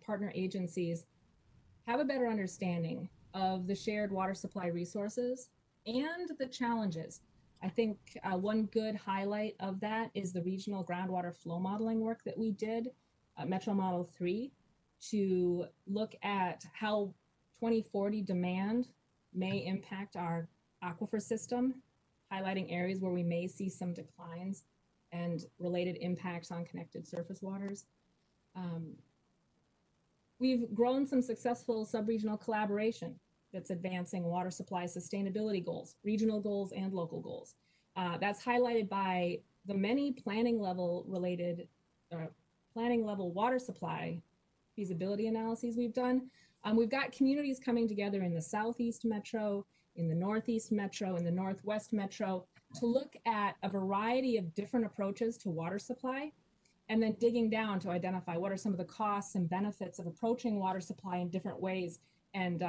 partner agencies have a better understanding of the shared water supply resources and the challenges. I think one good highlight of that is the regional groundwater flow modeling work that we did, Metro Model 3, to look at how 2040 demand may impact our aquifer system, highlighting areas where we may see some declines and related impacts on connected surface waters. We've grown some successful sub-regional collaboration that's advancing water supply sustainability goals, regional goals and local goals. That's highlighted by the many planning level water supply feasibility analyses we've done. We've got communities coming together in the Southeast Metro, in the Northeast Metro, in the Northwest Metro, to look at a variety of different approaches to water supply, and then digging down to identify what are some of the costs and benefits of approaching water supply in different ways and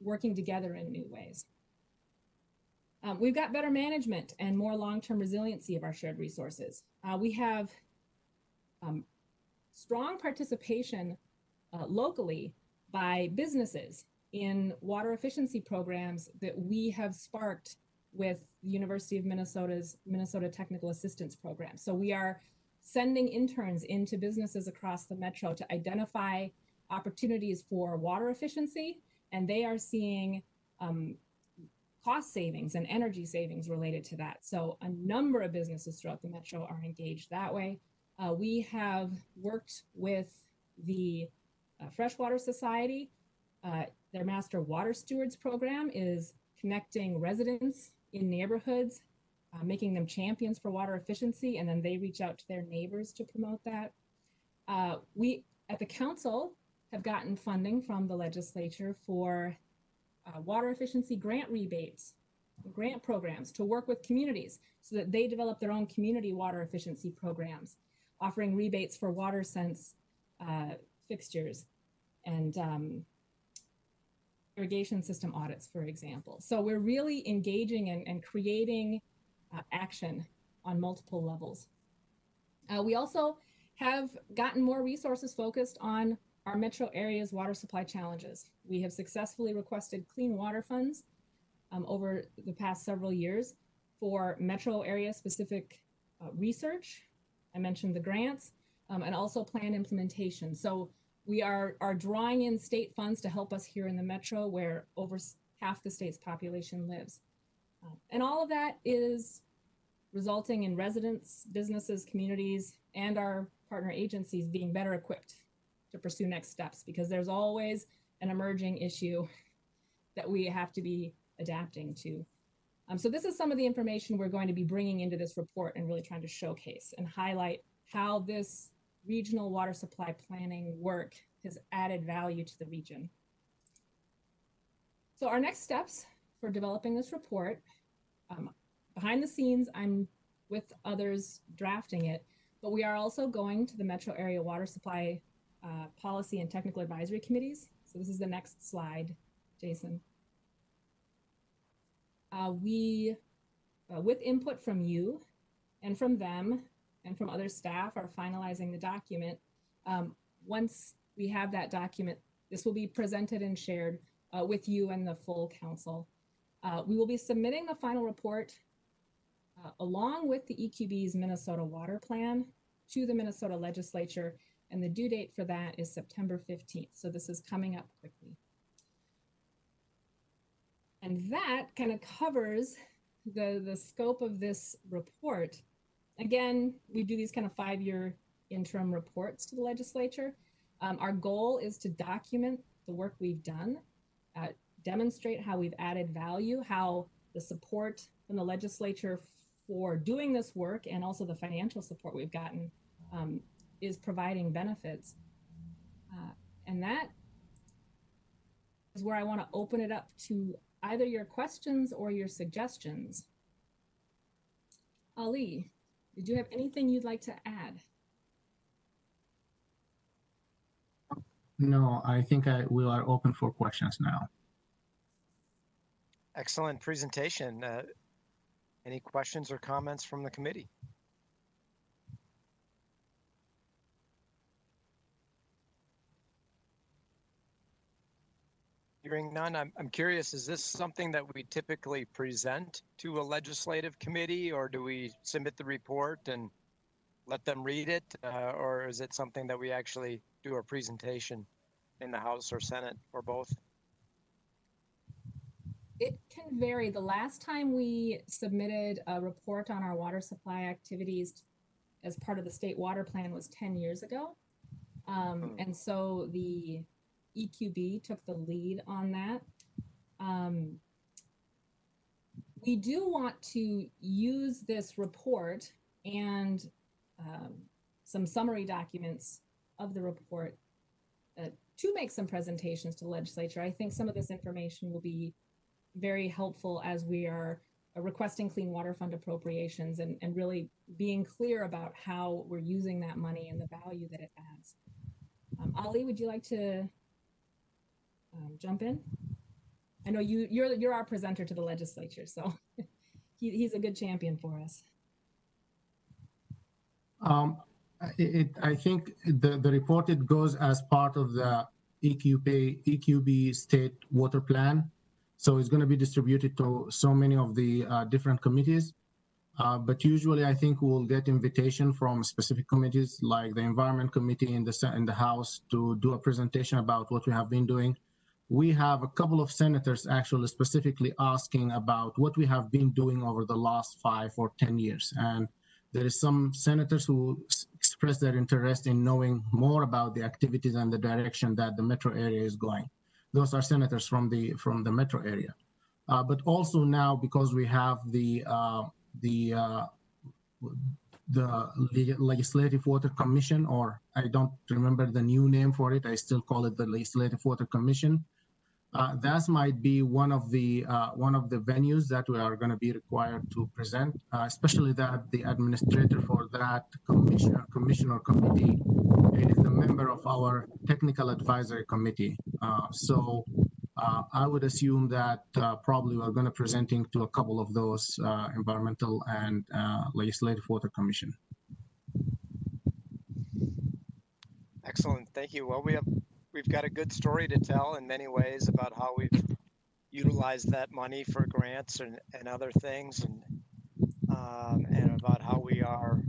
working together in new ways. We've got better management and more long-term resiliency of our shared resources. We have strong participation locally by businesses in water efficiency programs that we have sparked with the University of Minnesota's Minnesota Technical Assistance Program. So we are sending interns into businesses across the metro to identify opportunities for water efficiency, and they are seeing cost savings and energy savings related to that. So a number of businesses throughout the metro are engaged that way. We have worked with the Freshwater Society. Their Master Water Stewards program is connecting residents in neighborhoods, making them champions for water efficiency, and then they reach out to their neighbors to promote that. We at the council have gotten funding from the legislature for water efficiency grant rebates, grant programs to work with communities so that they develop their own community water efficiency programs, offering rebates for WaterSense fixtures and irrigation system audits, for example. So we're really engaging and creating action on multiple levels. We also have gotten more resources focused on our metro area's water supply challenges. We have successfully requested clean water funds over the past several years for metro area specific research. I mentioned the grants and also plan implementation. So we are drawing in state funds to help us here in the metro where over half the state's population lives. And all of that is resulting in residents, businesses, communities, and our partner agencies being better equipped to pursue next steps, because there's always an emerging issue that we have to be adapting to. So this is some of the information we're going to be bringing into this report and really trying to showcase and highlight how this regional water supply planning work has added value to the region. So our next steps for developing this report, behind the scenes, I'm with others drafting it, but we are also going to the metro area water supply policy and technical advisory committees. So this is the next slide, Jason. We, with input from you and from them and from other staff, are finalizing the document. Once we have that document, this will be presented and shared with you and the full council. We will be submitting the final report along with the EQB's Minnesota Water Plan to the Minnesota legislature, and the due date for that is September 15th. So this is coming up quickly. And that kind of covers the scope of this report. Again, we do these kind of 5-year interim reports to the legislature. Our goal is to document the work we've done, demonstrate how we've added value, how the support from the legislature for doing this work and also the financial support we've gotten is providing benefits. And that is where I want to open it up to either your questions or your suggestions. Ali, did you have anything you'd like to add? No, I think we are open for questions now. Excellent presentation. Any questions or comments from the committee? Hearing none, I'm curious, is this something that we typically present to a legislative committee, or do we submit the report and let them read it? Or is it something that we actually do a presentation in the House or Senate or both? It can vary. The last time we submitted a report on our water supply activities as part of the state water plan was 10 years ago. And so the EQB took the lead on that. We do want to use this report and some summary documents of the report to make some presentations to the legislature. I think some of this information will be very helpful as we are requesting Clean Water Fund appropriations and really being clear about how we're using that money and the value that it adds. Ali, would you like to jump in? I know you're our presenter to the legislature, so he's a good champion for us. I think the report, it goes as part of the EQB state water plan. So it's going to be distributed to so many of the different committees. But usually, I think we'll get invitation from specific committees, like the Environment Committee in the House, to do a presentation about what we have been doing. We have a couple of senators actually specifically asking about what we have been doing over the last 5 or 10 years. And there is some senators who express their interest in knowing more about the activities and the direction that the metro area is going. Those are senators from the metro area. But also now, because we have the Legislative Water Commission, or I don't remember the new name for it, I still call it the Legislative Water Commission. That might be one of the venues that we are going to be required to present, especially that the administrator for that commission or committee is a member of our technical advisory committee. So I would assume that probably we're going to presenting to a couple of those environmental and legislative water commission. Excellent, thank you. Well, we've got a good story to tell in many ways about how we've utilized that money for grants and other things, and about how we are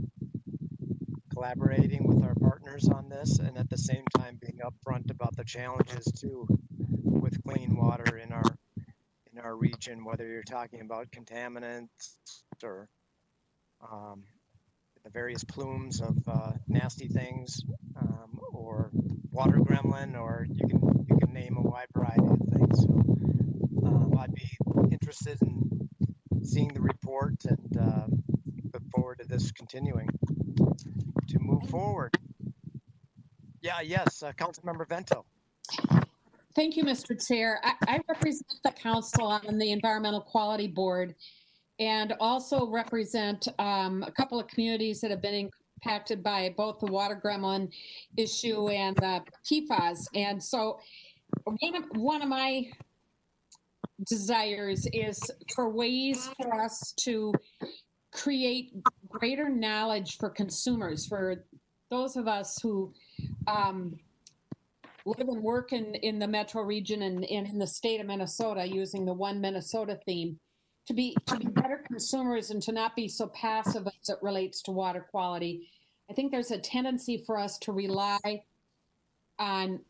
collaborating with our partners on this, and at the same time being upfront about the challenges too with clean water in our region, whether you're talking about contaminants or the various plumes of nasty things, or water gremlin, or you can name a wide variety of things. So I'd be interested in seeing the report, and look forward to this continuing to move forward. Yeah, yes, Councilmember Vento. Thank you, Mr. Chair. I represent the council on the Environmental Quality Board, and also represent a couple of communities that have been impacted by both the water gremlin issue and the PFAS. And so one of my desires is for ways for us to create greater knowledge for consumers, for those of us who live and work in the metro region and in the state of Minnesota, using the One Minnesota theme, to be better consumers and to not be so passive as it relates to water quality. I think there's a tendency for us to rely on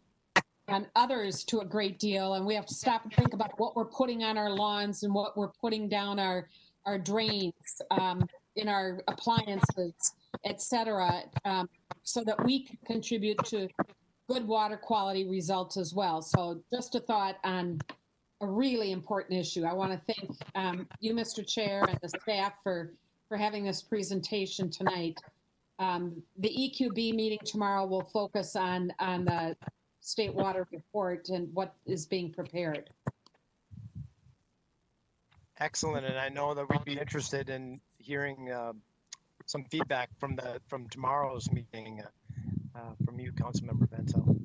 others to a great deal, and we have to stop and think about what we're putting on our lawns and what we're putting down our drains, in our appliances, etc., so that we can contribute to good water quality results as well. So just a thought on a really important issue. I want to thank you, Mr. Chair, and the staff for having this presentation tonight. The EQB meeting tomorrow will focus on the state water report and what is being prepared. Excellent, and I know that we'd be interested in hearing some feedback from tomorrow's meeting from you, Councilmember Vento.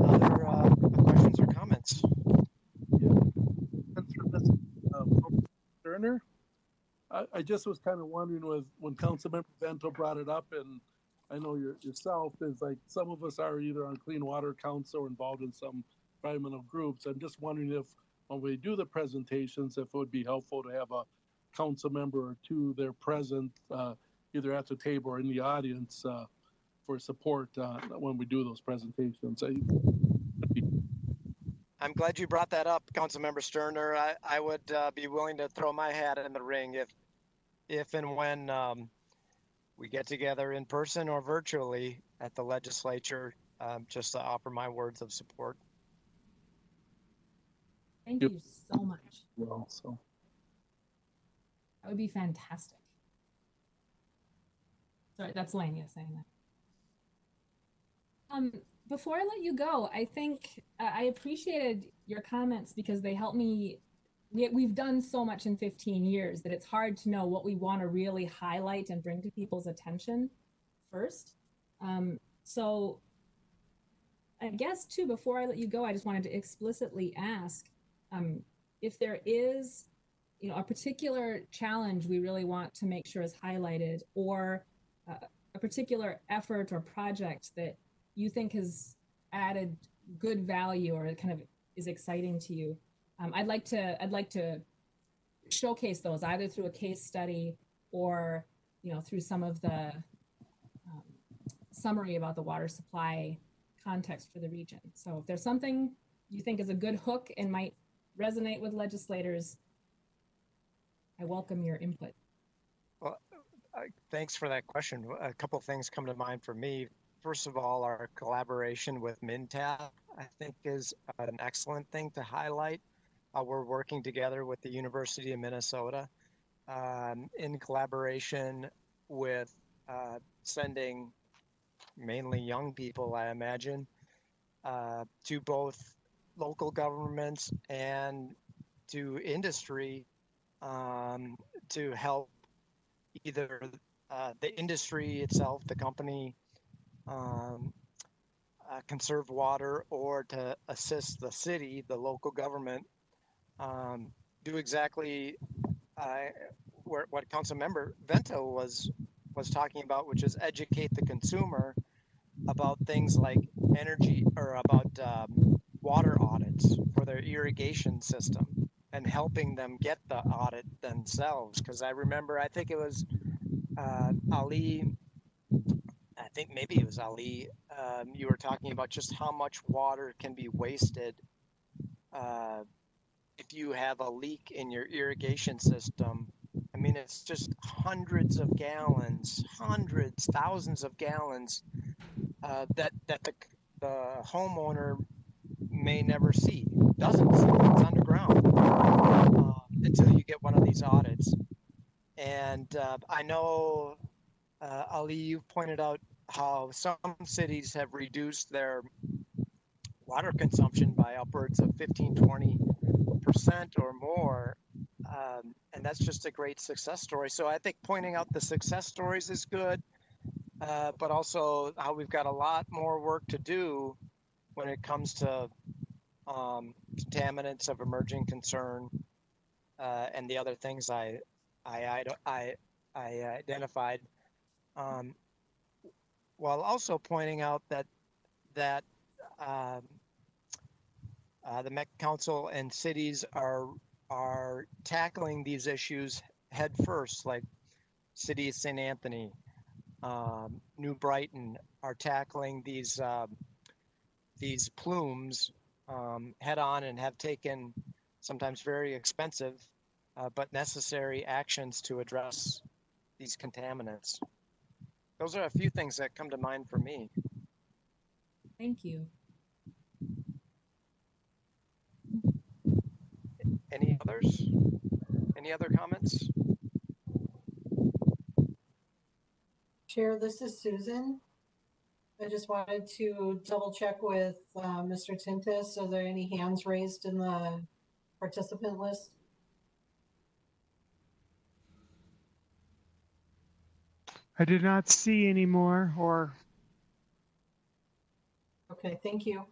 Other questions or comments? Turner, I just was kind of wondering when Councilmember Vento brought it up, and I know yourself is like some of us are either on Clean Water Council or involved in some environmental groups. I'm just wondering if when we do the presentations, if it would be helpful to have a council member or two there present, either at the table or in the audience, for support when we do those presentations. I'm glad you brought that up, Councilmember Sterner. I would be willing to throw my hat in the ring if and when we get together in person or virtually at the legislature, just to offer my words of support. Thank you so much. Well, so that would be fantastic. Sorry, that's Lania saying that. Before I let you go, I think I appreciated your comments because they help me. We've done so much in 15 years that it's hard to know what we want to really highlight and bring to people's attention first. So I guess too, before I let you go, I just wanted to explicitly ask if there is, a particular challenge we really want to make sure is highlighted, or a particular effort or project that you think has added good value or kind of is exciting to you, I'd like to showcase those either through a case study or through some of the summary about the water supply context for the region. So if there's something you think is a good hook and might resonate with legislators, I welcome your input. Well, thanks for that question. A couple of things come to mind for me. First of all, our collaboration with MinTap, I think, is an excellent thing to highlight. We're working together with the University of Minnesota in collaboration with sending mainly young people, I imagine, to both local governments and to industry to help either the industry itself, the company, conserve water, or to assist the city, the local government, do exactly what Council Member Vento was talking about, which is educate the consumer about things like energy or about water audits for their irrigation system and helping them get the audit themselves. Because I remember, I think it was Ali, I think maybe it was Ali, you were talking about just how much water can be wasted if you have a leak in your irrigation system. I mean, it's just hundreds of gallons, thousands of gallons that the homeowner may never see, doesn't see. It's underground until you get one of these audits. And I know, Ali, you've pointed out how some cities have reduced their water consumption by upwards of 15-20% or more. And that's just a great success story. So I think pointing out the success stories is good, but also how we've got a lot more work to do when it comes to contaminants of emerging concern and the other things I identified, while also pointing out that the Met Council and cities are tackling these issues head first, like City of St. Anthony, New Brighton are tackling these plumes head on and have taken sometimes very expensive but necessary actions to address these contaminants. Those are a few things that come to mind for me. Thank you. Any others? Any other comments? Chair, this is Susan. I just wanted to double check with Mr. Tintis. Are there any hands raised in the participant list? I did not see any more or. Okay, thank you.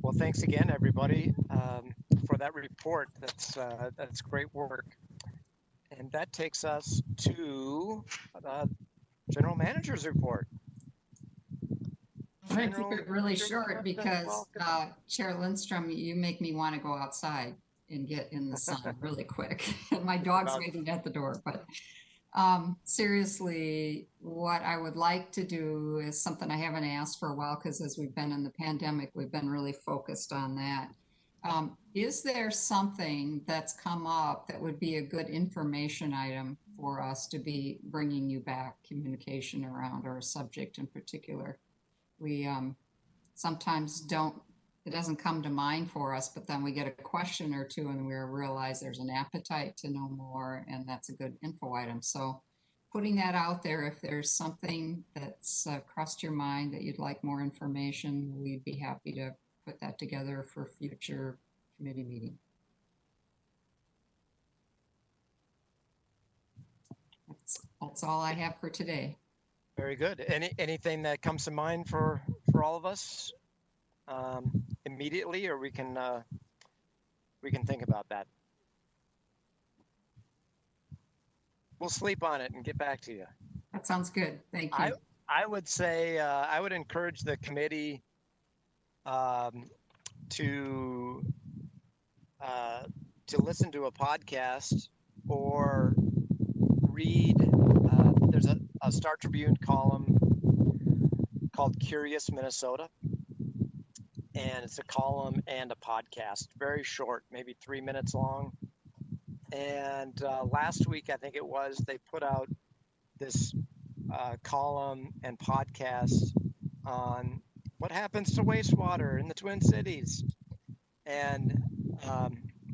Well, thanks again, everybody, for that report. That's great work. And that takes us to General Manager's report. I'm going to keep it really short because Chair Lindstrom, you make me want to go outside and get in the sun really quick. And my dog's waiting at the door. But seriously, what I would like to do is something I haven't asked for a while, because as we've been in the pandemic, we've been really focused on that. Is there something that's come up that would be a good information item for us to be bringing you back communication around, or a subject in particular? We sometimes don't, it doesn't come to mind for us, but then we get a question or two and we realize there's an appetite to know more, and that's a good info item. So putting that out there, if there's something that's crossed your mind that you'd like more information, we'd be happy to put that together for future committee meeting. That's all I have for today. Very good. Anything that comes to mind for all of us immediately, or we can think about that. We'll sleep on it and get back to you. That sounds good. Thank you. I would say I would encourage the committee to listen to a podcast or read. There's a Star Tribune column called Curious Minnesota, and it's a column and a podcast, very short, maybe 3 minutes long. And last week, I think it was, they put out this column and podcast on what happens to wastewater in the Twin Cities. And I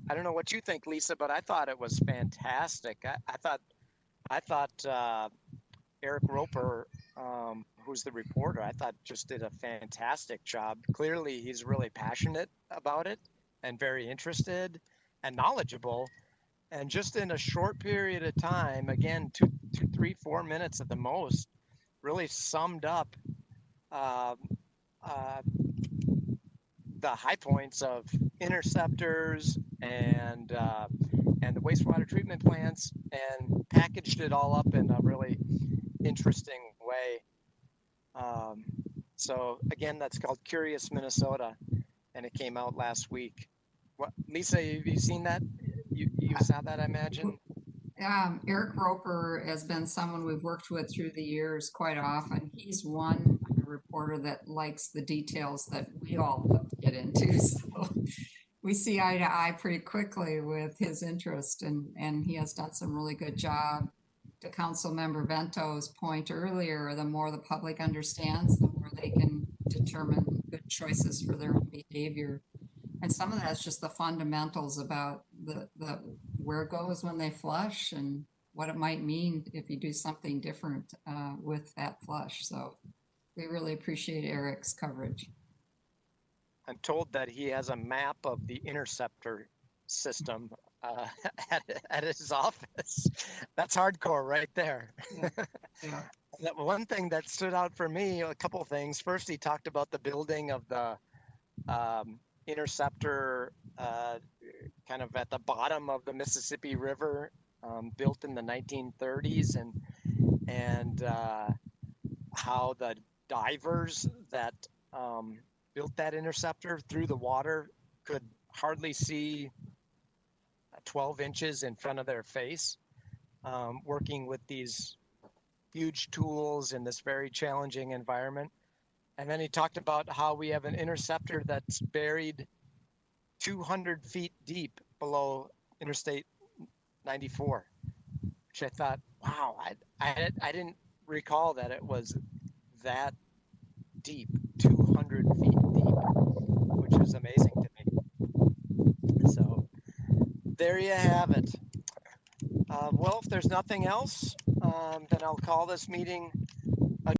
don't know what you think, Lisa, but I thought it was fantastic. I thought Eric Roper, who's the reporter, I thought just did a fantastic job. Clearly, he's really passionate about it and very interested and knowledgeable. And just in a short period of time, again, 2, 3, 4 minutes at the most, really summed up the high points of interceptors and the wastewater treatment plants, and packaged it all up in a really interesting way. So again, that's called Curious Minnesota, and it came out last week. What, Lisa, have you seen that? You saw that, I imagine? Eric Roper has been someone we've worked with through the years quite often. He's one reporter that likes the details that we all love to get into. So we see eye to eye pretty quickly with his interest, and he has done some really good job. To Council Member Vento's point earlier, the more the public understands, the more they can determine good choices for their own behavior. And some of that's just the fundamentals about the where it goes when they flush and what it might mean if you do something different with that flush. So we really appreciate Eric's coverage. I'm told that he has a map of the interceptor system at his office. That's hardcore right there. Yeah. That one thing that stood out for me, a couple things. First, he talked about the building of the interceptor kind of at the bottom of the Mississippi River, built in the 1930s, and how the divers that built that interceptor through the water could hardly see 12 inches in front of their face, working with these huge tools in this very challenging environment. And then he talked about how we have an interceptor that's buried 200 feet deep below Interstate 94, which I thought, wow, I didn't recall that it was that deep, 200 feet deep, which is amazing to me. So there you have it. Well, if there's nothing else, then I'll call this meeting